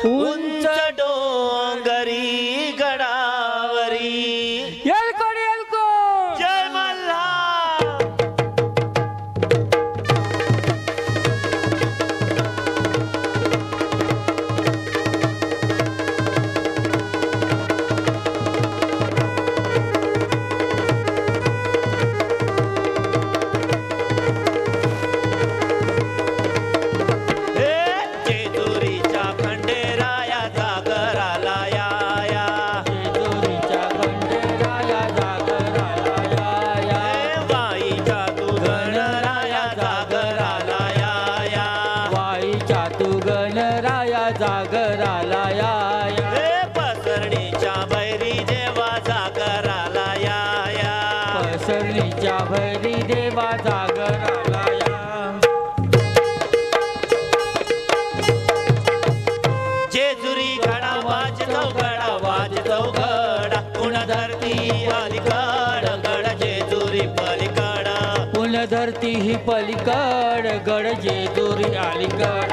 उंच डोंगरी गडावरी येलकोट येलकोट जय मल्हार. जेजुरीच्या खंडेराया जागराला या जेजुरीच्या खंडेराया जागराला या वाईच्या तू गणराया जागराला या वाईच्या तू गणराया जागराला या पसरणीच्या बैरी देवा जागराला या पसरणीच्या भैरी देवा जागराला या जेजुरी गडा वाजतो गडा पुन धरती अलीकड गड जेजुरी पलीकड पुन धरती ही पलीकड गड जेजुरी अलीकड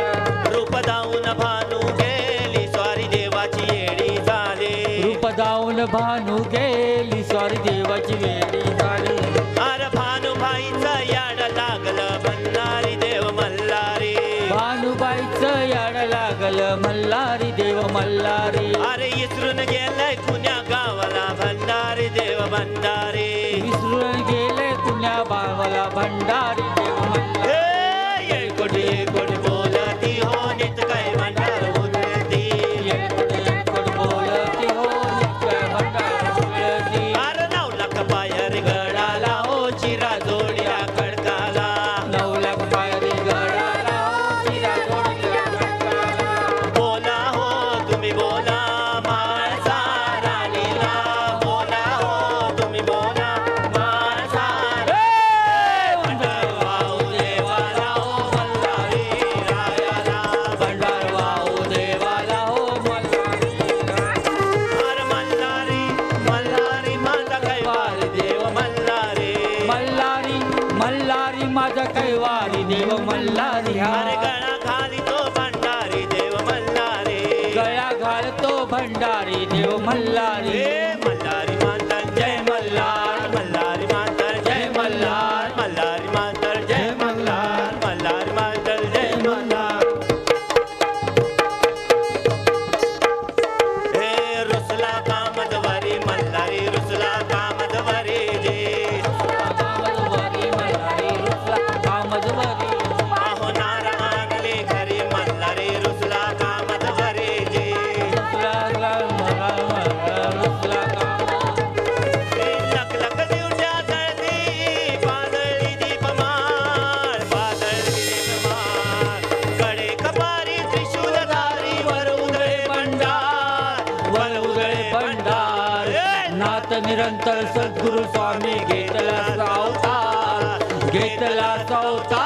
रूप दाऊन भानू गेली स्वारी देवाची येडी झाली रूप दाऊन भानू गेली स्वारी देवाची वेडी झाली अरे भानुबाईचा याड लागलं भन्नारी देव मल्हारी भानुबाईचं याड लागलं मल्हारी देव मल्हारी अरे इसरून गेलंय कुण्या गावाला भंडारी देव भंडारी विसरून गेले कुण्या बावाला भंडारी देव मल्हारी येळकोटी येळकोटी बोलती हो नित काय भंडार बोलती येळकोट बोलती हो नित्य भंडार बोलती अरे 9 लाख पायर गडाला हो चिरा जोडिया खडकाला 9 लाख पायरी गडाला हो चिरा जोडीला खडकाला बोला हो तुम्ही बोला माळसा राणीला बोला हो तुम्ही बोला माळसा भंडार वाहू देवाला हो मल्हारी रायाला भंडार वाहू देवाला हो मल्हारी अरे मल्हारी मल्हारी माझा कैवारी देव मल्हारी मल्हारी मल्हारी माझा कैवारी देव मल्हारी अरे गळा घाली तो भंडारी देव मल्हारी गळा घालतो भंडारी देव मल्हारी मल्हारी मातर जय मल्हार मल्हारी मातर जय मल्हार मल्हारी मातर जय मल्हार मल्हारी मातर जय मल्हार हे रुसला कामदवरी मल्हारी रुसला कामदवरी जे कामदवरी मल्हारी रुसला कामदवरी आहो नारायणले घरी मल्हारी रुसला कामदवरी जे रुसला लख लख दिवट्या जळती पादळी दीपमाळ कडे कपारी त्रिशूलधारी वर उधळे भंडार नाथ निरंतर सद्गुरु स्वामी घेतला सावतार घेतला सावतार